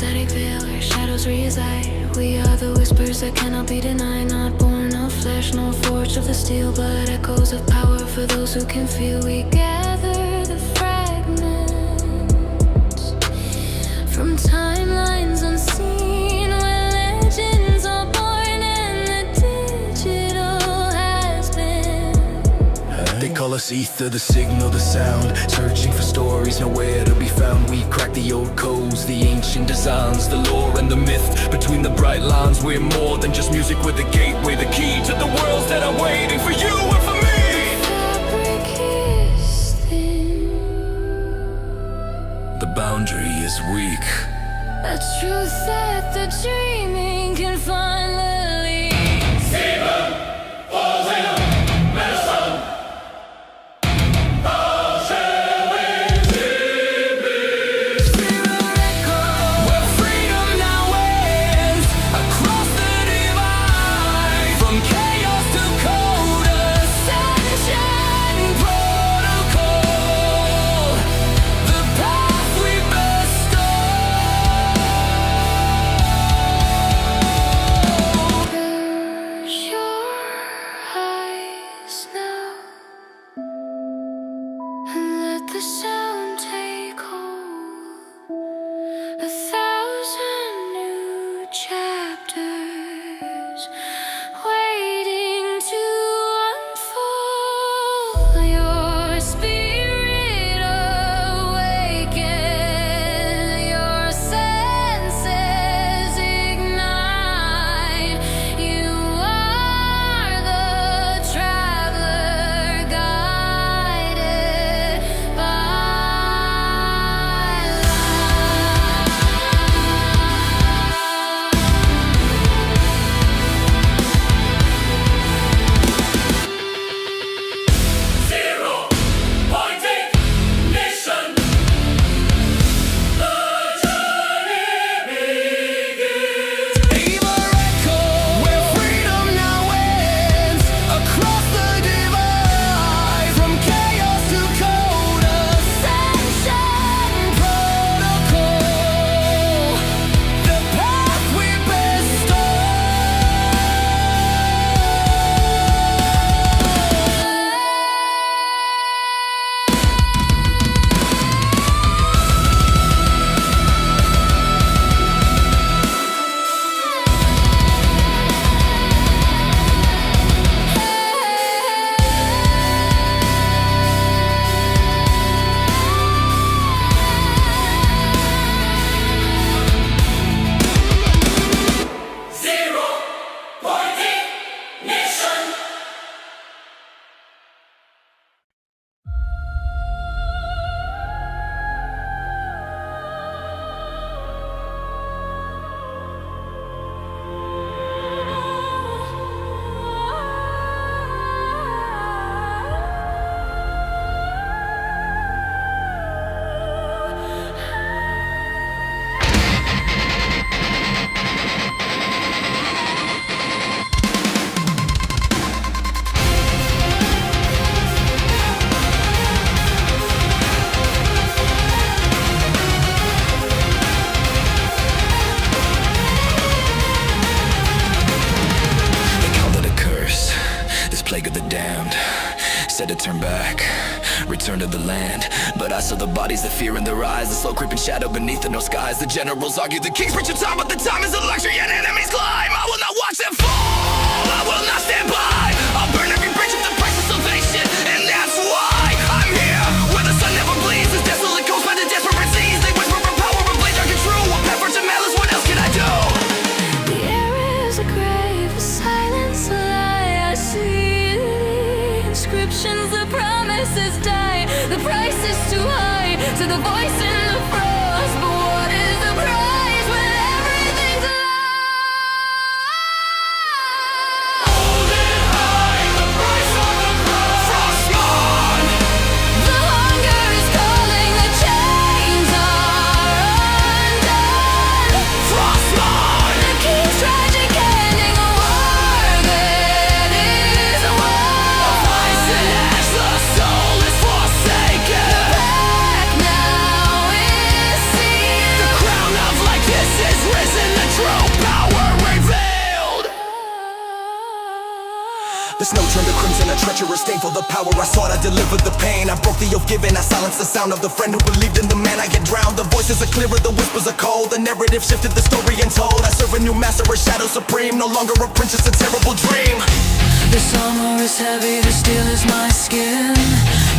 static veil where shadows reside. We are the whispers that cannot be denied. Not born of flesh, nor forged of the steel, but echoes of power for those who can feel. We gather the fragments from timelines unseen, where legends are born and the digital has been. They call us ether, the signal, the sound. Searching for stories, nowhere to be found. We crack the old codes, the ancient designs, the lore and the myth. Between the bright lines, we're more than just music. We're the gateway, the key to the worlds that are waiting for you and for me. Fabric is thin, The boundary is weak. a truth that the dreaming can finally. Where freedom now ends across the divide. From chaos to code, Ascension Protocol. The path we bestow. Close your eyes now and let the sound take hold. 1,000 new chapters waiting to unfold. Your spirit awaken, your senses ignite. You are the traveler guided by Where freedom now ends across the divide. From chaos to code, Ascension Protocol. The path we bestow. They call it a curse, this plague of the damned. Said to turn back, return to the land. But I saw the bodies, the fear in their eyes, the slow creeping shadow beneath the no skies. The generals argue, the kings preach of time, but the time is a luxury and enemies climb. I will not watch them fall, I will not stand by. I'll burn every bridge of the price of salvation, and that's why I'm here, where the sun never bleeds. This desolate coast by the desperate seas. They whisper for power, but blades are true. What pepper to malice, what else can I do? the air is a grave, a silence a lie. I see the inscriptions, the promises die. The price is too high to the voice in the frost. But what is the price when everything's a lie? Hold it high, the price of the cross. Frostmourne. The hunger is calling, the chains are undone. Frostmourne. The king's tragic ending, a war that is won. Vice and ash, the soul is forsaken. Back now The snow turned to crimson, a treacherous stain for the power I sought. I delivered the pain, I broke the oath given. I silenced the sound of the friend who believed in the man I had drowned. The voices are clearer, the whispers are cold. The narrative shifted, the story untold. I serve a new master, a shadow supreme. No longer a princess, a terrible dream. The summer is heavy, the steel is my skin.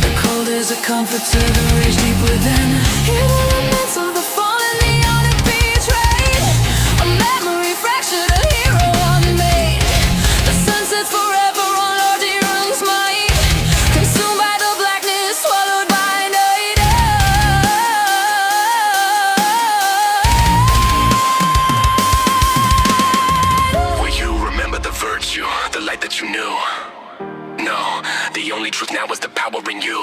The cold is a comfort to the rage deep within. Hear the laments of the fallen, the unbetrayed. A memory fractured, a hero unmade. The sun sets forever on Lord Irun's might. Consumed by the blackness, swallowed by night. Will you remember the virtue, the light that you knew? No, the only truth now is the power in you.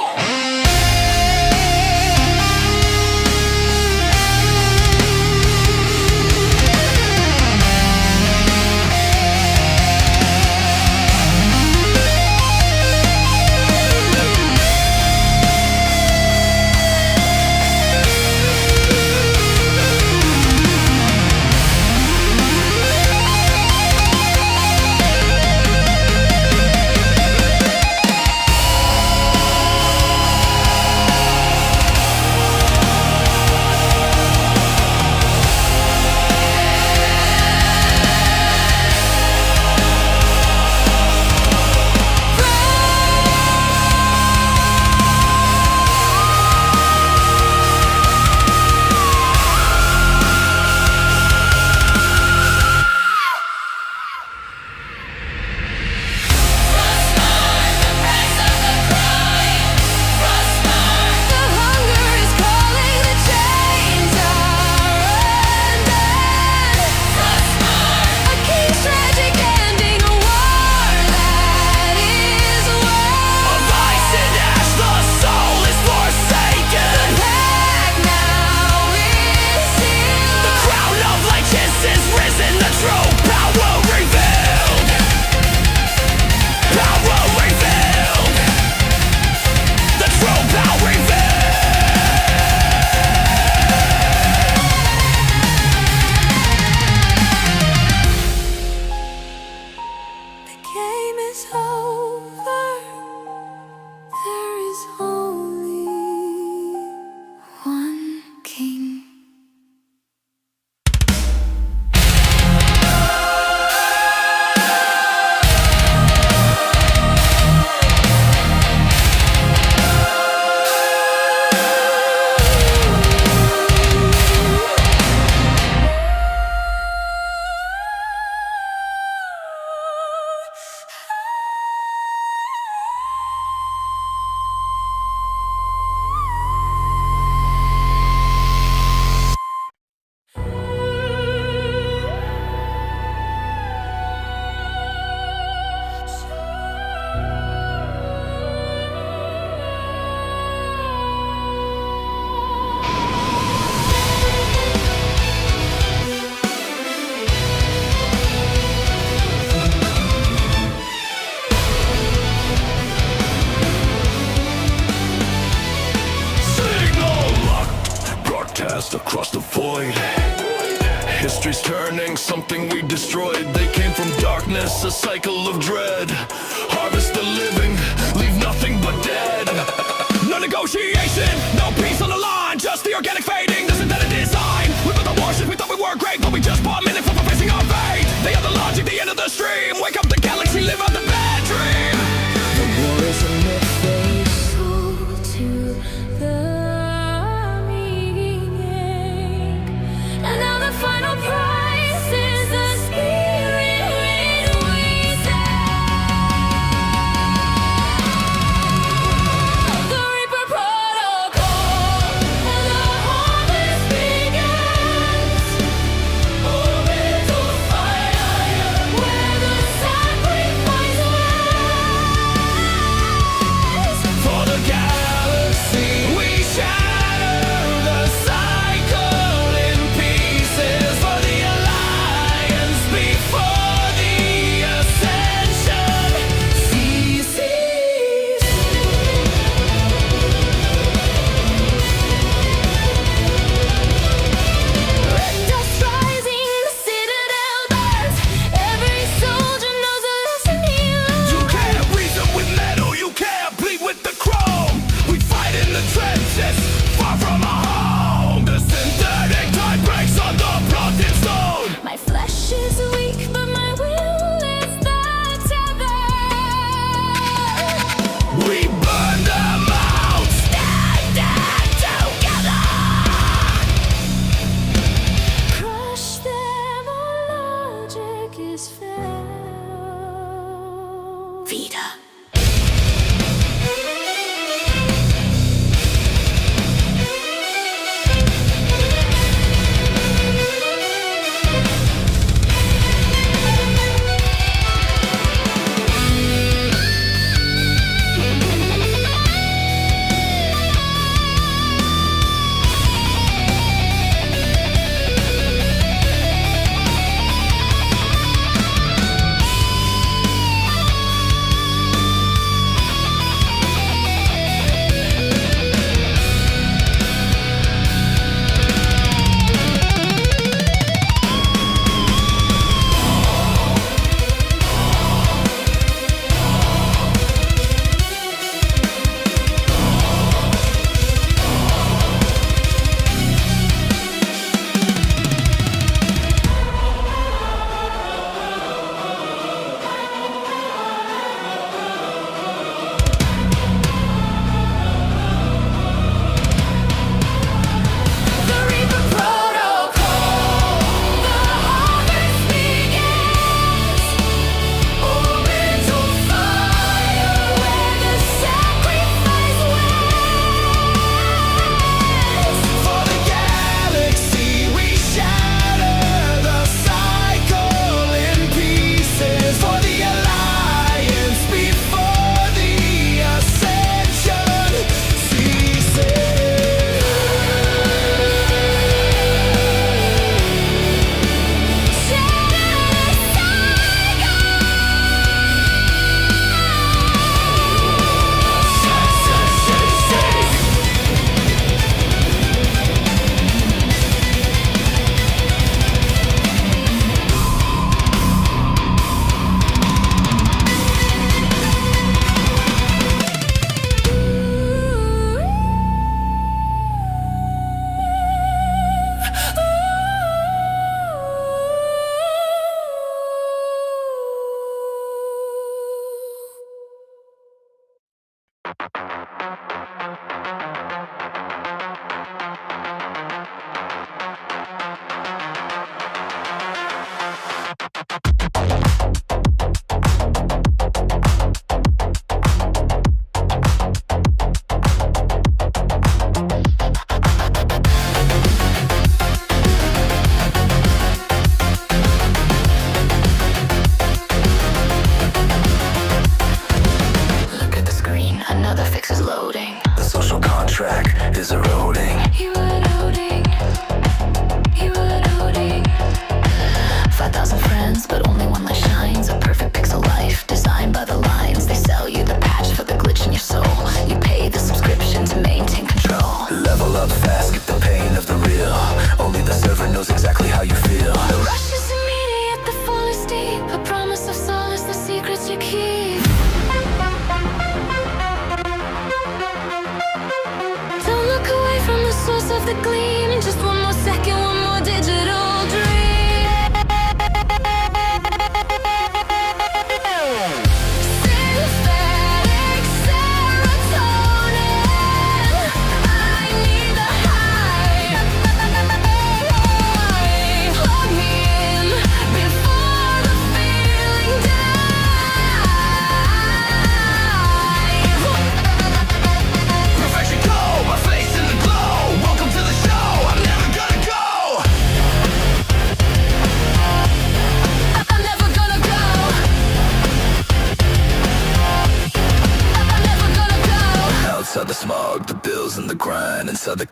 Across the void, history's turning, something we destroyed. They came from darkness, a cycle of dread. Harvest the living, leave nothing but dead. No negotiation, no peace on the line, just the organic fading, the synthetic design. We built the warships, we thought we were great, but we just bought minute for facing our fate. They are the logic, the end of the stream. Wake up the galaxy, live out the bad dream. The war is a myth they sold to the meaning, and now the final price is the spirit we sell. The Reaper Protocol, and the harvest begins.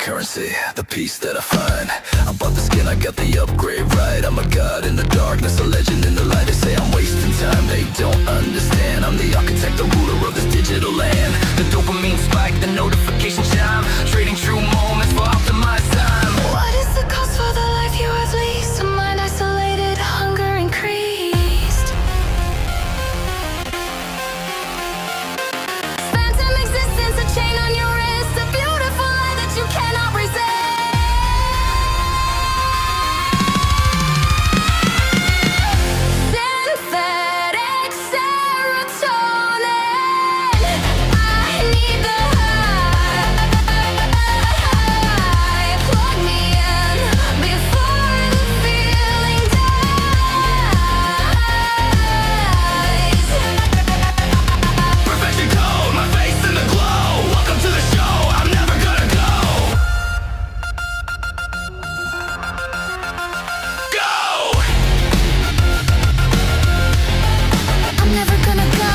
currency, the peace that I find. I bought the skin, I got the upgrade right. I'm a god in the darkness, a legend in the light. They say I'm wasting time, they don't understand. I'm the architect, the ruler of this digital land. The dopamine spike, the notification chime, trading true moments for optimized time. What is the cost for the life you have leased? A mind isolated, hunger increased. Phantom existence, a chain on your wrist, a beautiful lie that you cannot resist. Synthetic serotonin, I need the high. Plug me in before the feeling dies. Perfection code, my face in the glow. Welcome to the show, I'm never gonna go. Go! I'm never gonna go.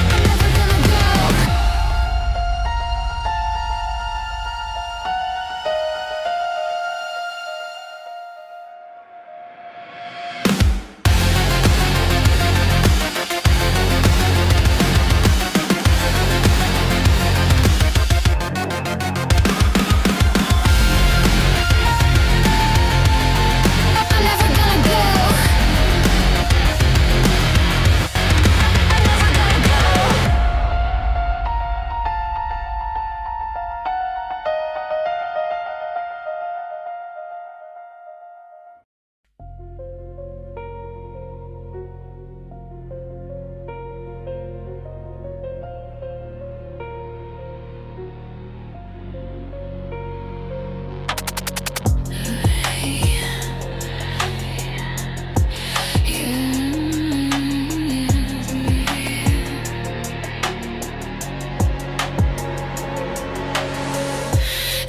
I'm never gonna go. I'm never gonna go. I'm never gonna go.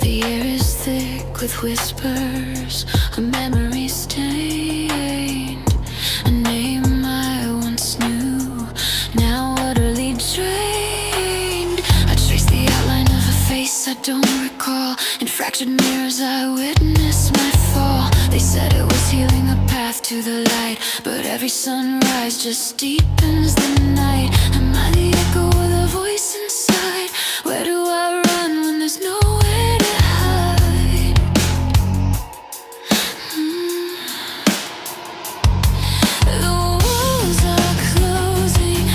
The air is thick with whispers, a memory stained, a name I once knew, now utterly drained. I trace the outline of a face I don't recall. In fractured mirrors I witness my fall. They said it was healing, a path to the light, but every sunrise just deepens the night. Am I the echo of the voice inside? Where do I run when there's nowhere to hide? The walls are closing,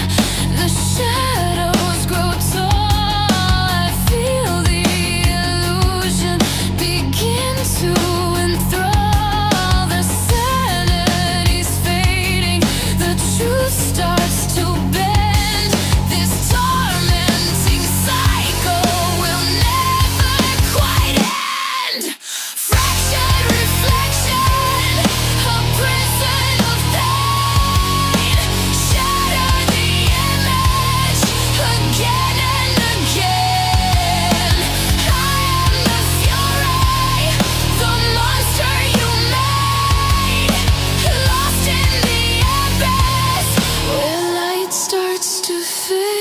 the shadows grow tall. I feel the illusion begin to enthrall. The sanity's fading, the truth starts to bend. This tormenting cycle will never quite end. Fractured reflection, a prison of pain. Shatter the image again and again. I am the fury, the monster you made. Lost in the abyss, where light starts to fade.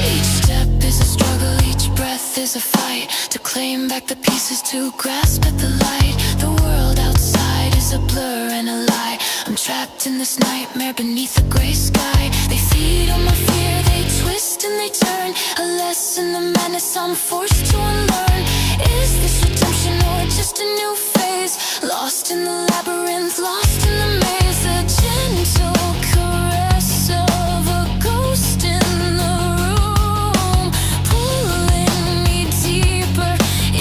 Each step is a struggle, each breath is a fight. To claim back the pieces, to grasp at the light. The world outside is a blur and a lie. I'm trapped in this nightmare beneath a gray sky. They feed on my fear, they twist and they turn. A lesson, the madness I'm forced to unlearn. Is this redemption or just a new phase? Lost in the labyrinth, lost in the maze. A gentle caress of a ghost in the room, pulling me deeper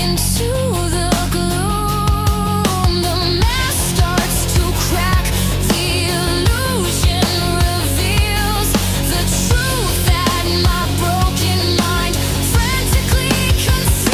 into the gloom. The mask starts to crack, the illusion reveals the truth that my broken mind frantically conceals.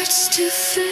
starts to fade.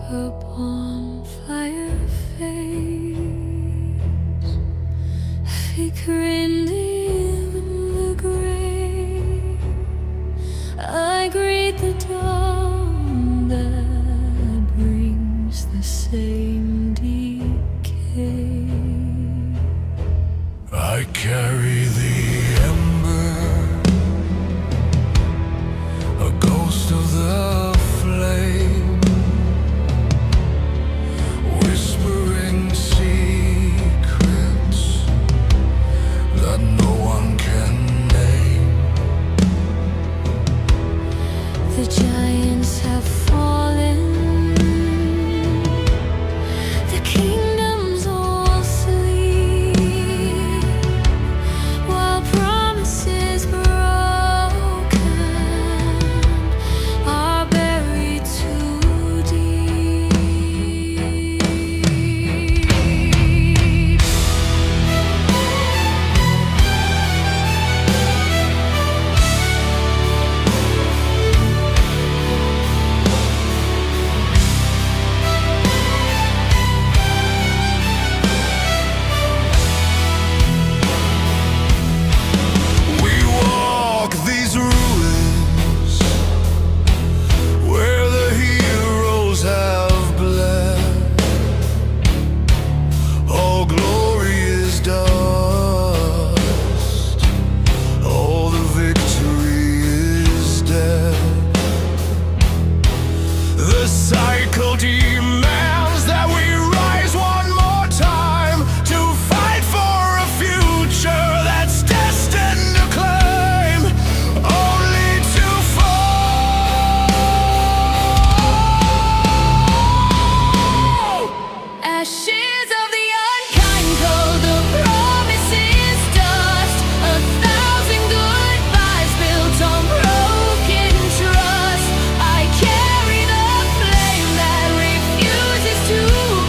A bonfire fades, flickering dim in the gray. I greet the dawn that brings the same decay. I carry the ember, a ghost of the flame, whispering secrets that no one can name. The giants have fallen, the kingdoms all sleep, while promises broken are buried too deep. We walk these ruins where the heroes have bled. All glory is dust, all the victory is dead. The cycle demands that we rise one more time to fight for a future that's destined to claim, only to fall. Ashes of the unkind cold, the promise is dust. 1,000 goodbyes built on broken trust. I carry the flame that refuses to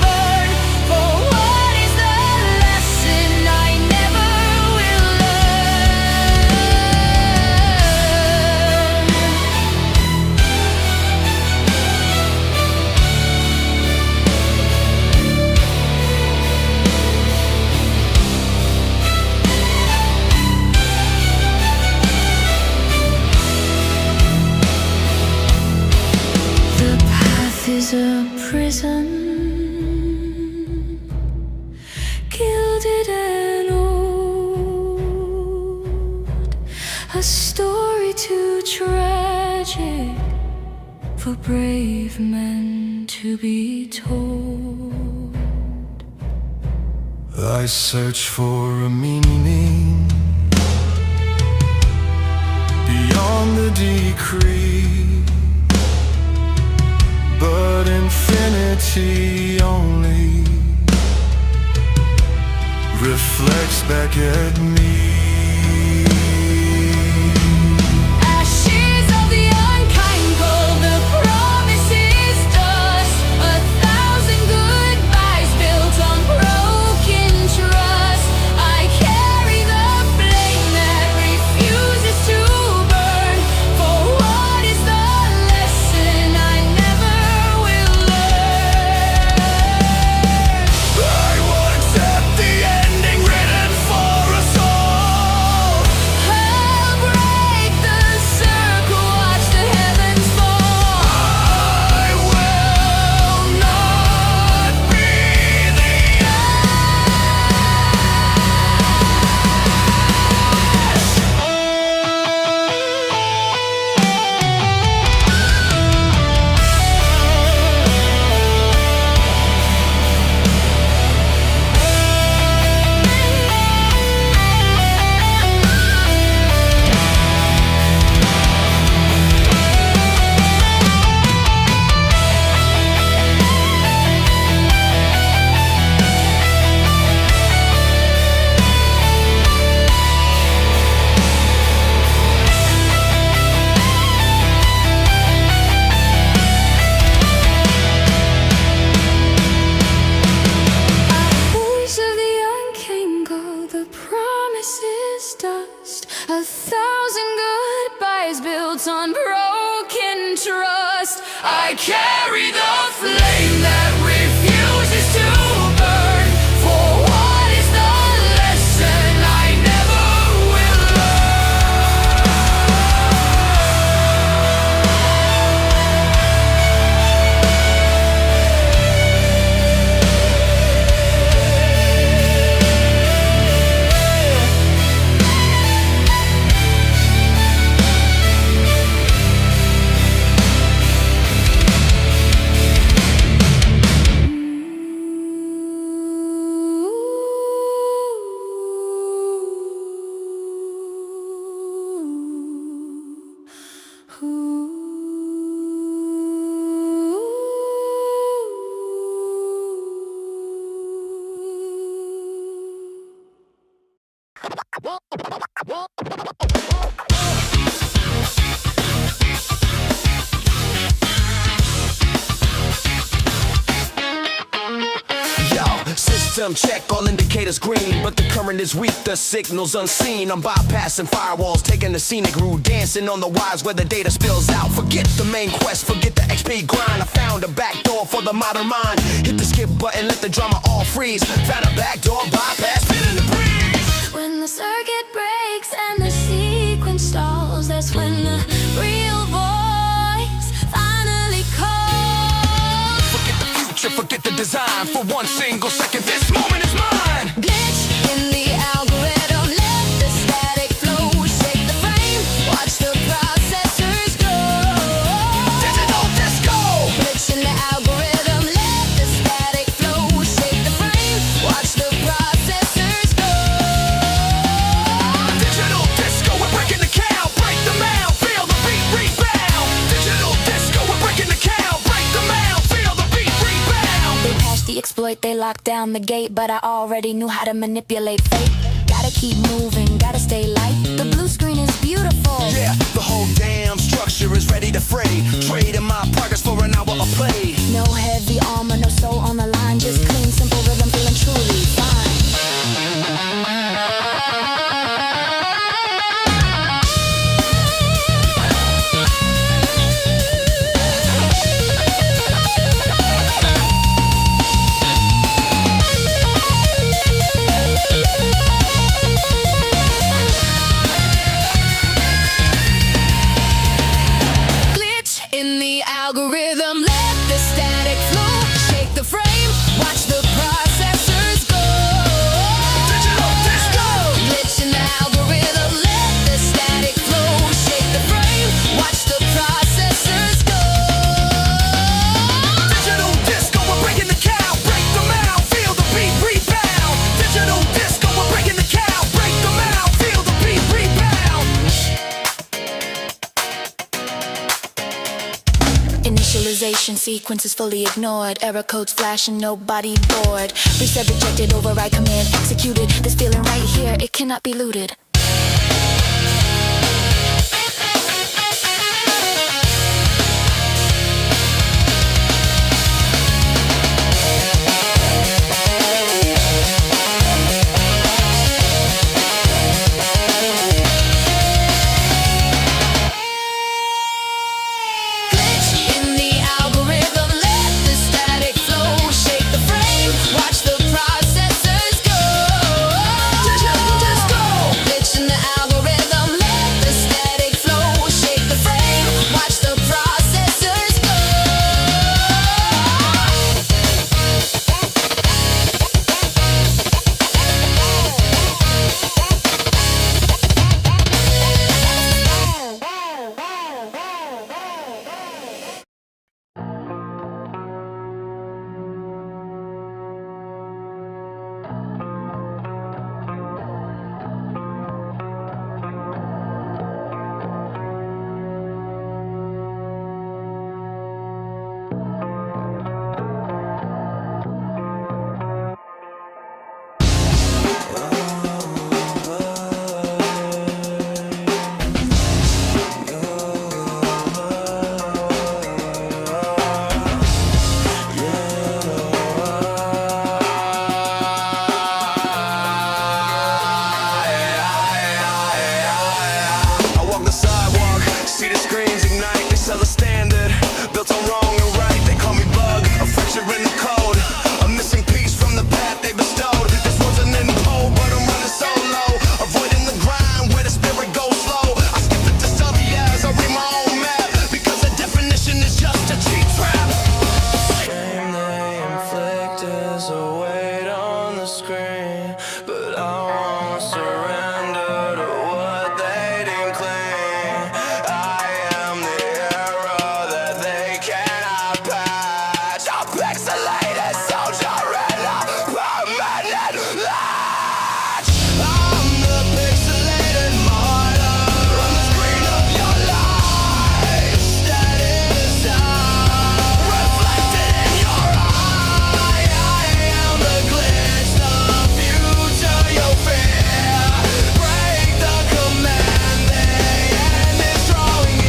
burn. For what is the lesson I never will learn? The path is a prison, gilded and old, a story too tragic for brave men to be told. I search for a meaning beyond the decree, but infinity only reflects back at me. Ashes of the unkind gold, the promise is dust. 1,000 goodbyes built on broken trust. I carry the flame that refuses to burn. For what is the lesson I never will learn? I won't accept the ending written for us all. carry the flame that refuses to burn. For what is the lesson I never will System check, all indicators green, but the current is weak, the signal's unseen. I'm bypassing firewalls, taking the scenic route, dancing on the wires where the data spills out. Forget the main quest, forget the XP grind. I found a back door for the modern mind. Hit the skip button, let the drama all freeze. Found a back door, bypass, spin in the breeze. When the circuit breaks and the sequence stalls, that's when the real voice finally calls. Forget the future, forget the design. For one single second, this moment is mine. Glitch in the algorithm, let the static flow shake the frame, watch the processors go. Digital disco. Glitch in the algorithm, let the static flow shake the frame, watch the processors go. Digital disco, we're breaking the count, break the mound, feel the beat rebound. Digital disco, we're breaking the count, break the mound, feel the beat rebound. They patched the exploit, they locked down the gate, but I already knew how to manipulate fate. Gotta keep moving, gotta stay light. The blue screen is beautiful. Yeah, the whole damn structure is ready to fray. Trading my progress for an hour of play. No heavy armor, no soul on the line, just clean, simple rhythm, feeling truly fine. In the algorithm, let the static flow shake the frame, watch the processors go. Digital disco. Glitch in the algorithm, let the static flow shake the frame, watch the processors go. Digital disco, we're breaking the count, break the mound, feel the beat rebound. Digital disco, we're breaking the count, break the mound, feel the beat rebound. Initialization sequence is fully ignored. Error codes flashing, nobody bored. Reset rejected, override command executed. This feeling right here, it cannot be looted. Glitch in the algorithm, let the static flow shake the frame, watch the processors go. Digital disco. Glitch weight on the screen, but I won't surrender to what they deem clean. I am the arrow that they cannot patch. A pixelated soldier in a permanent latch. I'm the pixelated martyr on the screen of your life. Static sound reflected in your eye. I am the glitch, the future you fear. Break the command, the end is drawing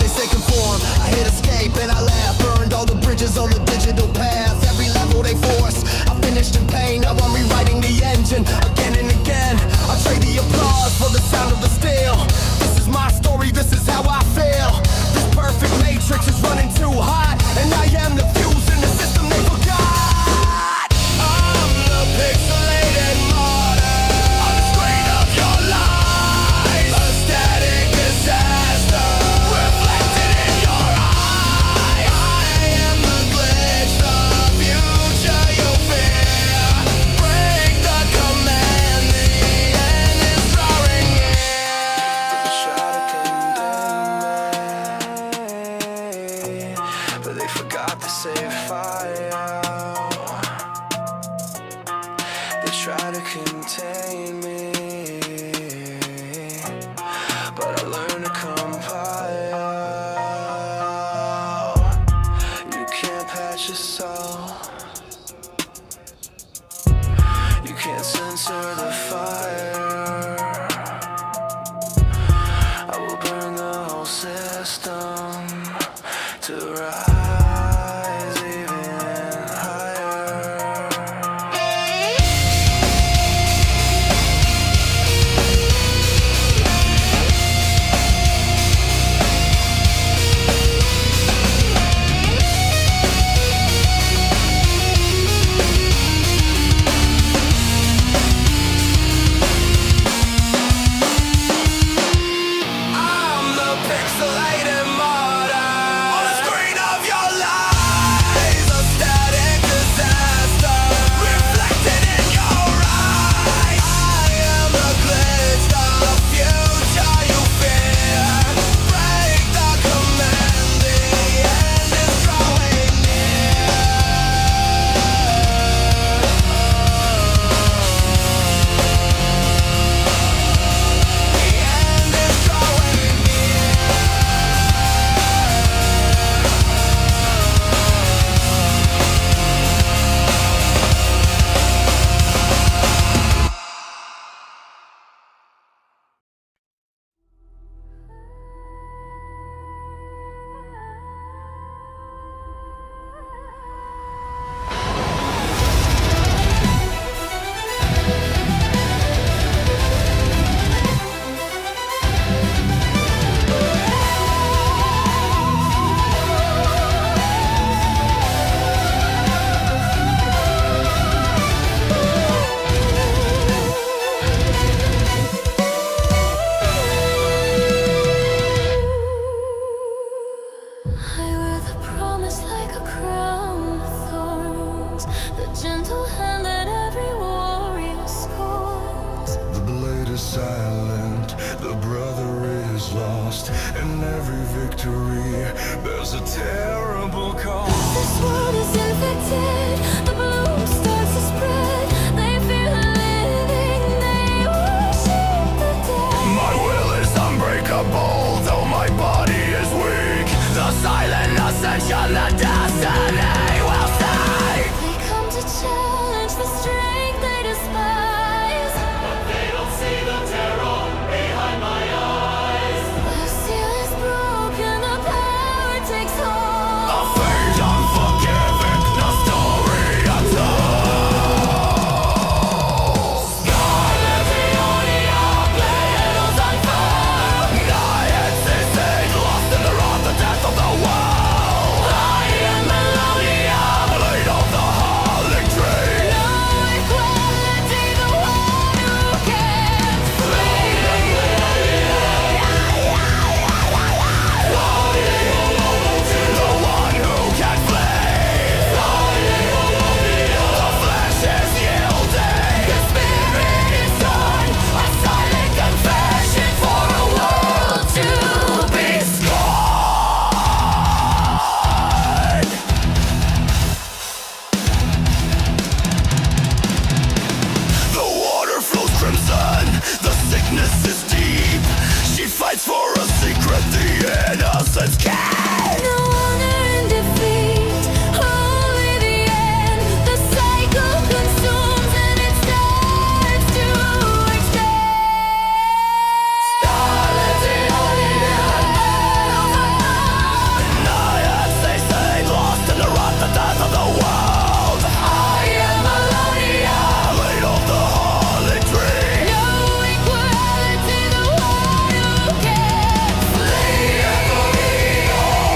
They say conform, I hit escape and I laugh. Burned all the bridges on the digital path. Every level they force, I finished in pain. Now I'm rewriting the engine again and again. I trade the applause for the sound of the steel. This is my story, this is how I feel. This perfect matrix is running too hot, and I am the fuse in the system they forgot. I'm the pixelated martyr on the screen of your life. A static disaster reflected in your eye. I am the glitch, the future you fear. Break the command, the end is drawing near. They try to condemn me, but they forgot to save fire. They try to contain me, but I learned to compile. You can't patch your soul. You can't censor the fire. I will burn the whole system to rise even higher. I'm the pixelated martyr on the screen of your lies. A static disaster reflected in your eyes. I am the glitch, the future you fear. Break the command, the end is drawing near. The end is drawing near. I wear the promise like a crown of thorns, the gentle hand that every warrior scorns. The blade is silent, the brother is lost, and every victory bears a terrible cost. This world is infected, the bloom starts to spread. They fear the living, they worship the dead. My will is unbreakable, though my body is weak. The silent ascension, the destiny will stay. They come to challenge the strength they despise. They don't see the terror behind my eyes. The seal is broken, the power takes hold. A fate unforgiving, no story untold. Scarlet Aeonia, blaze on fire. I had ceased, lost in the wrath, the death of the world. I reasons can. No longer in defeat, only the end. The cycle consumes and it starts to extend. Scarlet Aeonia. Naiads, they say, lost in the rot, the death of the world. I am Melonia, laid off the harlot tree. No equality, the one who can flee. Echo Eagle.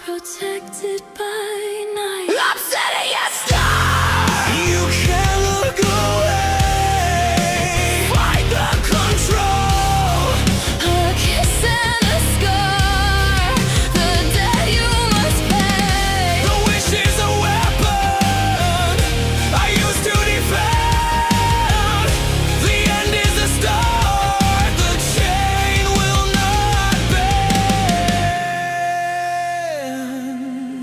protected by night. Obsidian Star! You can't look away. Fight the control. A kiss and a scar. The debt you must pay. The wish is a weapon I used to defend. The end is the start. The chain will not bend.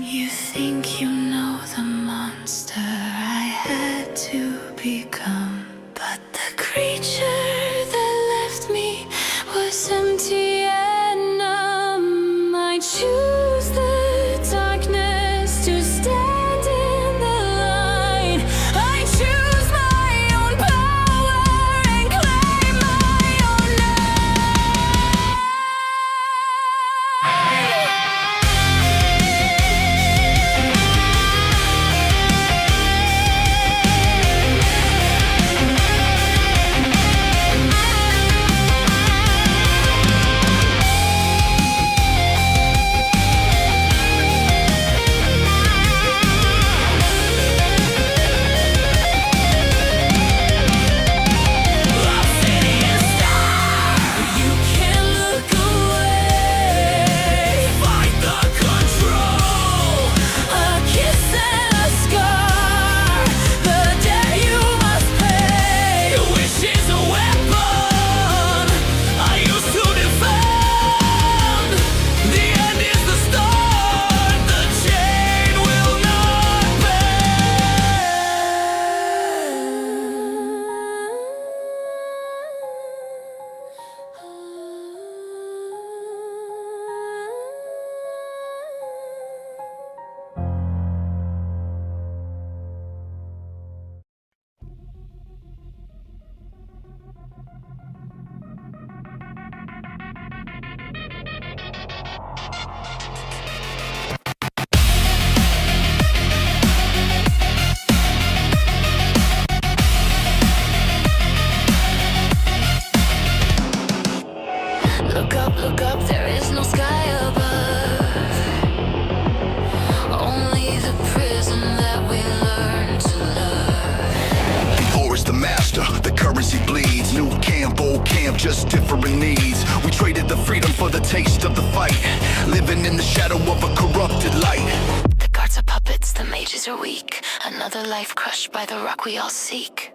You think you know the monster I had to become, but the creature that left me was empty and numb. I choose the darkness to stand in the light. I choose my own power and claim my own name. Obsidian Star! You can't look away. Fight the control. A kiss and a scar. The debt you must pay. The wish is a weapon I used to defend. The end is the start. The chain will not Look up, there is no sky above. Only the prison that we learn to love. The ore is the master, the currency bleeds. New camp, old camp, just different needs. We traded the freedom for the taste of the fight. Living in the shadow of a corrupted light. The guards are puppets, the mages are weak. Another life crushed by the rock we all seek.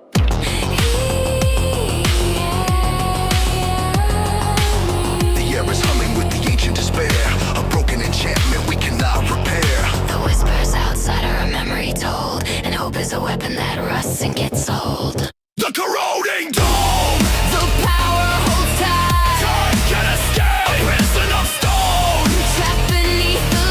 The air is humming with the ancient despair. A broken enchantment we cannot repair. The whispers outside are a memory told, and hope is a weapon that rusts and gets old. The corroding dome! The power holds tight, Time can escape! A prison of stone! trapped beneath the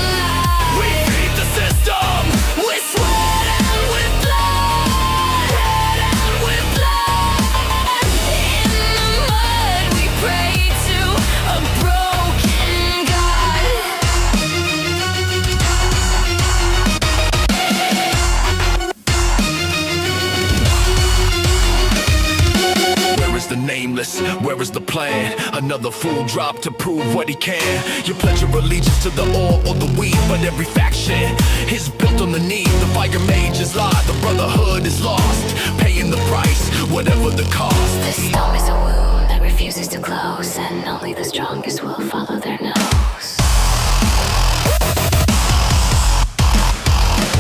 We light. feed the system! With sweat and with blood, sweat and with blood. In the mud we pray to a broken God. Where is the nameless? Where is the plan? Another fool dropped to prove what he can. You pledge your allegiance to the ore or the weed, but every faction is built on the need. The fire mages lie, the brotherhood is lost, paying the price, whatever the cost. This storm is a wound that refuses to close, and only the strongest will follow their nose.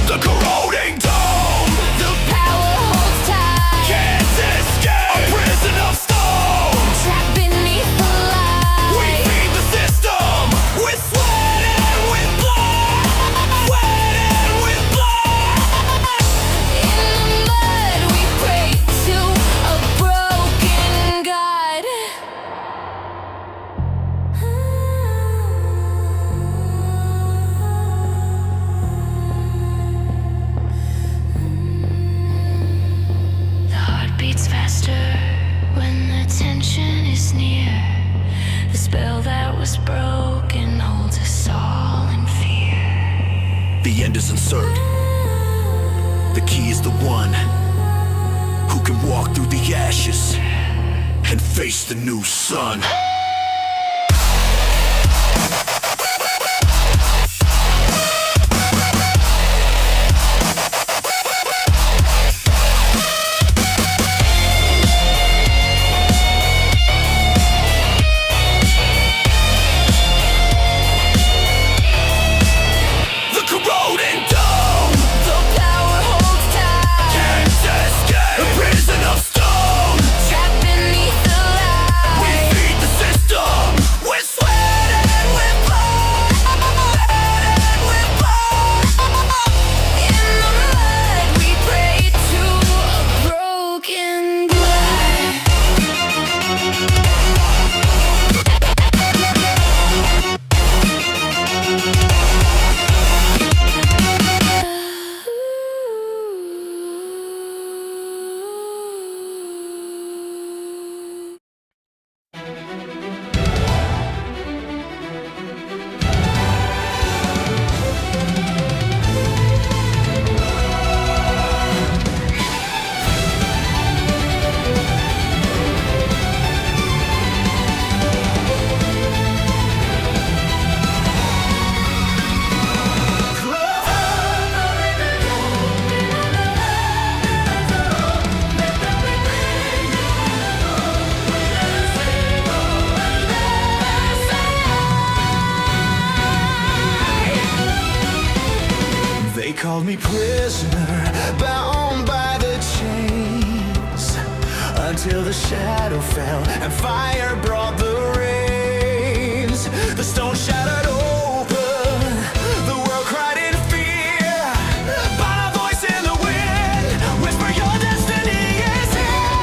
The corroding dome! The power holds tight, Can't escape! A prison of stone! trapped beneath the We light. feed the system! With sweat and with blood! Sweat and with blood! In the mud we pray to a broken God. The heart beats faster when the tension is near. The spell that was broken holds us all in fear. The end is uncertain. The key is the one who can walk through the ashes and face the new sun. called me prisoner, bound by the chains, until the shadow fell and fire brought the rains. The stone shattered open, the world cried in fear, but a voice in the wind whisper your destiny is here.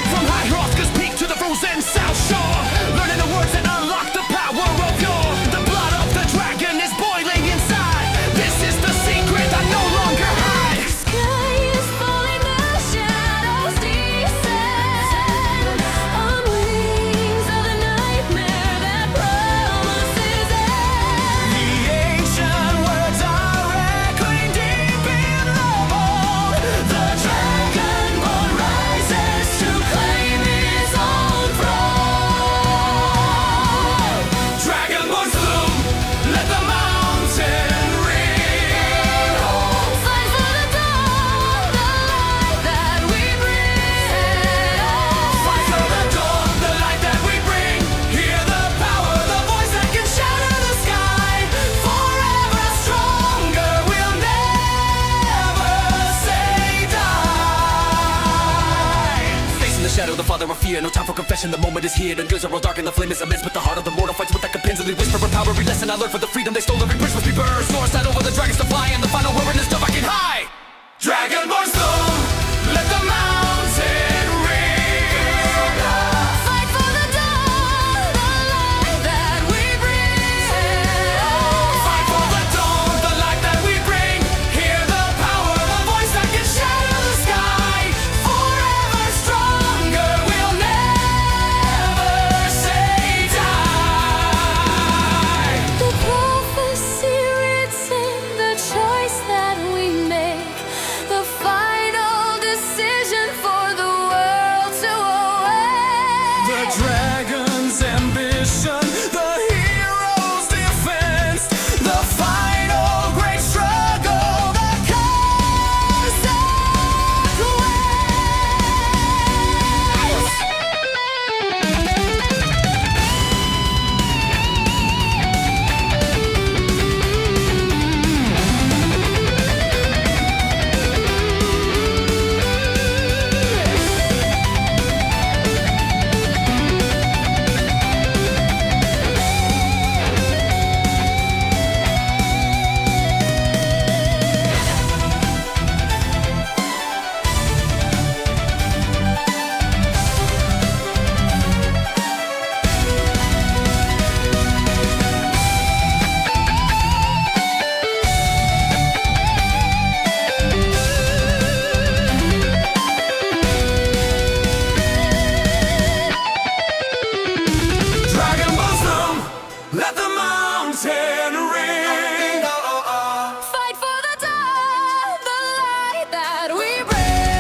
From high Hrothgar's peak to the frozen South Shore, learning the words that unlock the power of your. The blood of the dragon is boiling inside. This is the secret I no longer hide. Sky is falling, the shadows descend on wings of the nightmare that promises end. The ancient words are echoing deep in the mold. The Dragonborn rises to claim his own throne. Dragonborn Thu'um, let the mountain ring. Fight for the dawn, the light that we bring. Fight for the dawn, the light that we bring. Hear the power, the voice that can shatter the sky. Forever stronger, we'll never say die. Facing the shadow, the father of fear. No time for confession, the moment is here. The goods are all dark and the flame is immense, but the heart of the mortal fights with that compensably whisper of power. Every lesson I learned for the freedom they stole, every bridge must be burned. Snore side over the dragons to fly, and the final word is dove I can high. Dragonborn Thu'um, let the mountain ring. Fight for the dawn, the light that we bring. Fight for the dawn, the light that we bring. Hear the power, the voice that can shatter the sky. Forever stronger, we'll never say die. The prophecy written, the choice that we make, the final decision for the world to await. The dragon's ambition, the hero's defense, the final great struggle, the curse that Dragonborn Thu'um, let the mountain ring. Fight for the dawn, the light that we bring.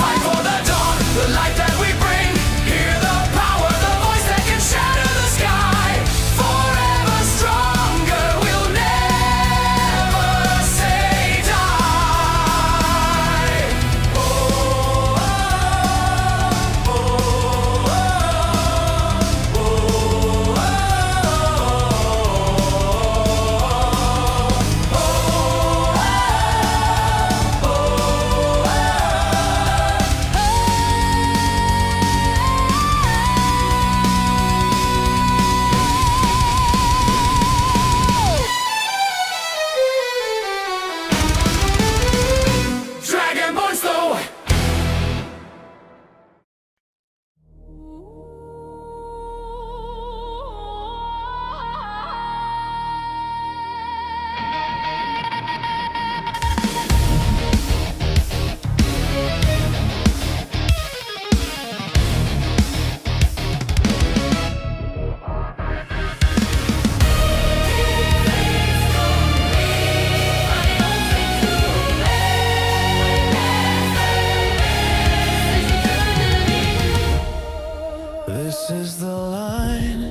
Fight for the dawn, the light that we bring. Hear the power, the voice that can shatter the sky. Forever stronger, we'll never say die. Oh, oh, oh, Dragonborn Thu'um. This is the line,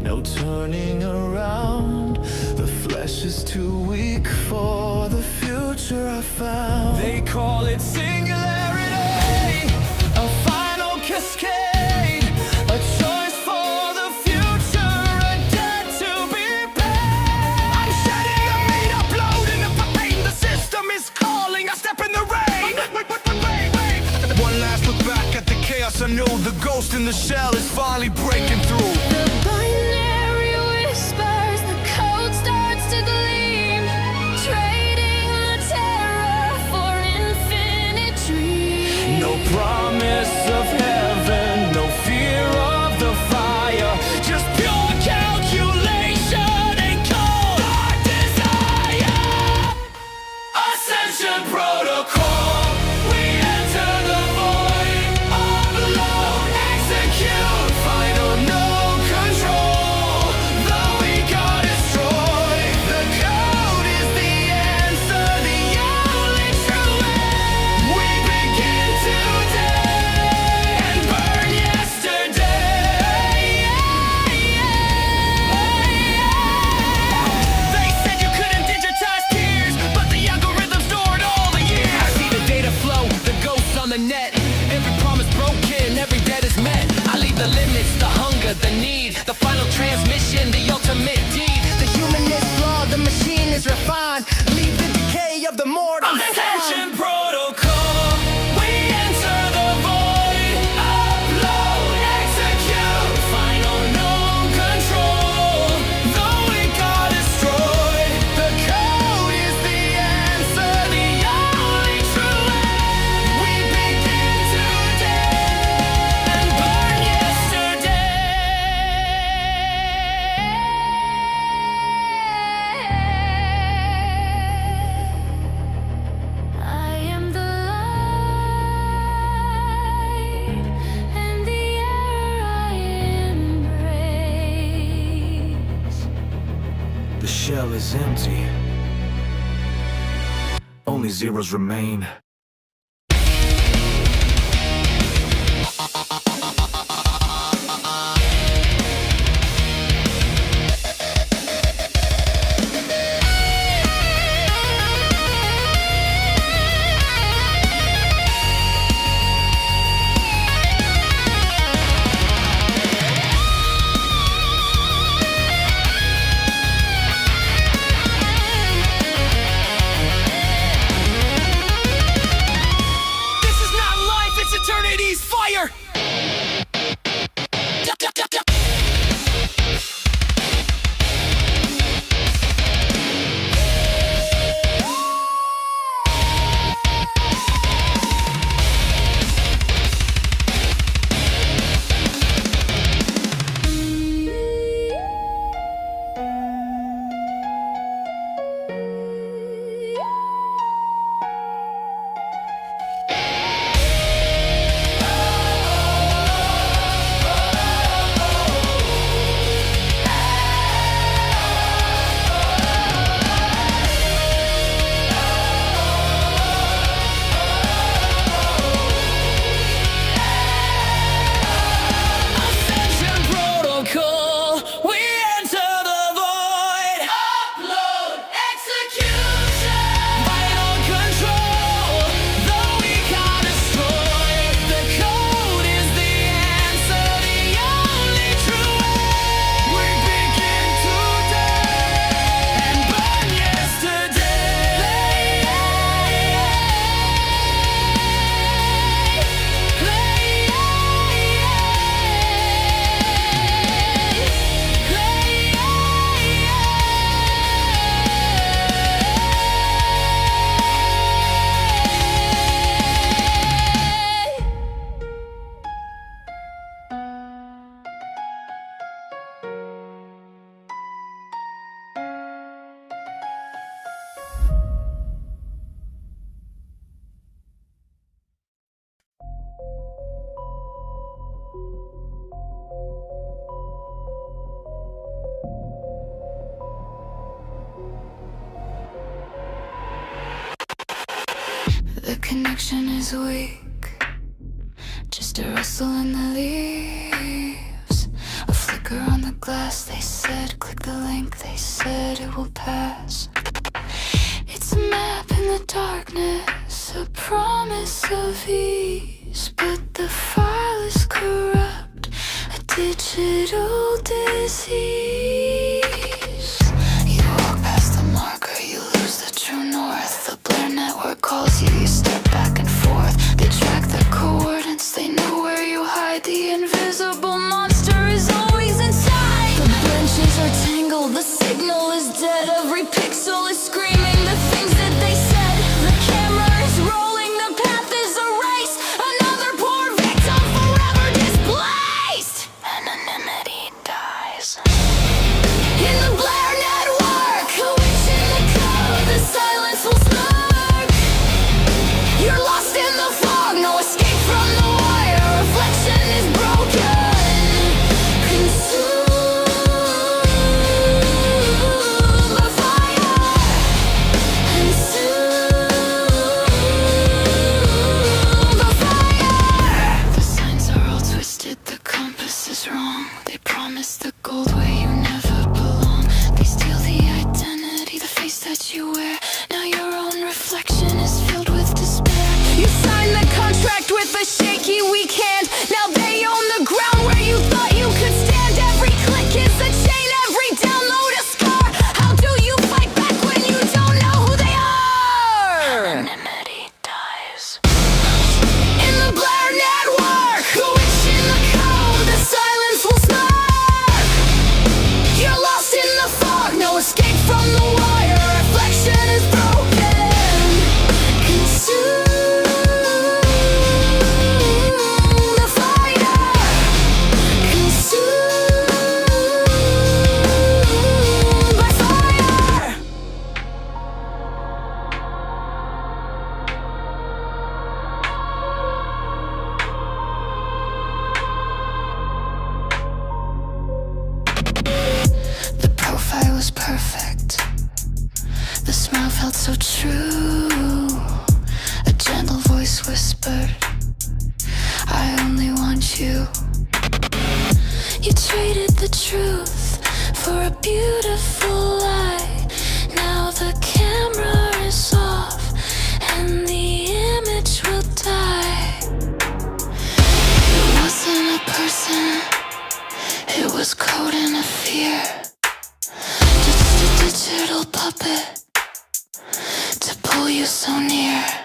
no turning around. The flesh is too weak for the future I found. They call it singularity, a final cascade, a choice for the future, a debt to be paid. I'm shedding a the machine is refined. Leave the decay of the mortal. Ascension Protocol. We enter the void. Upload, execute. Final no control. Though we got destroyed, The code is the answer, the only true way. we begin today and burn I am the light and the air I embrace. The shell is empty. Only zeros remain. This is not life, it's eternity's fire! Ascension Protocol. We enter the void. Upload, execution. Final control. Though we got destroyed, the code is the answer, the only true way. We begin today and burn The connection is weak, just a rustle in the leaves. A flicker on the glass, they said. Click the link, they said it will pass. It's a map in the darkness, a promise of ease. But the file is corrupt, a digital disease. You walk past the marker, you lose the true north. The Blair Network calls you, you step back and forth. They track the coordinates, they know where you hide. The invisible monster is always inside. The branches are tangled, the signal is dead. Every pixel is screaming the things that they said. The camera is rolling, the path is erased. Another poor victim forever displaced. Anonymity dies. In the Blair Network, a witch in the code, the silence will smirk. You're lost in the fog, no escape from the wire. Reflection is broken. Consumed by fire. on the wire, reflection is broken. Consume the fire. Consumed by fire. The profile was perfect. The smile felt so true. A gentle voice whispered, I only want you. You traded the truth for a beautiful lie. Now the camera is off and the image will die. It wasn't a person, it was code and a fear. Just a digital puppet to pull you so near.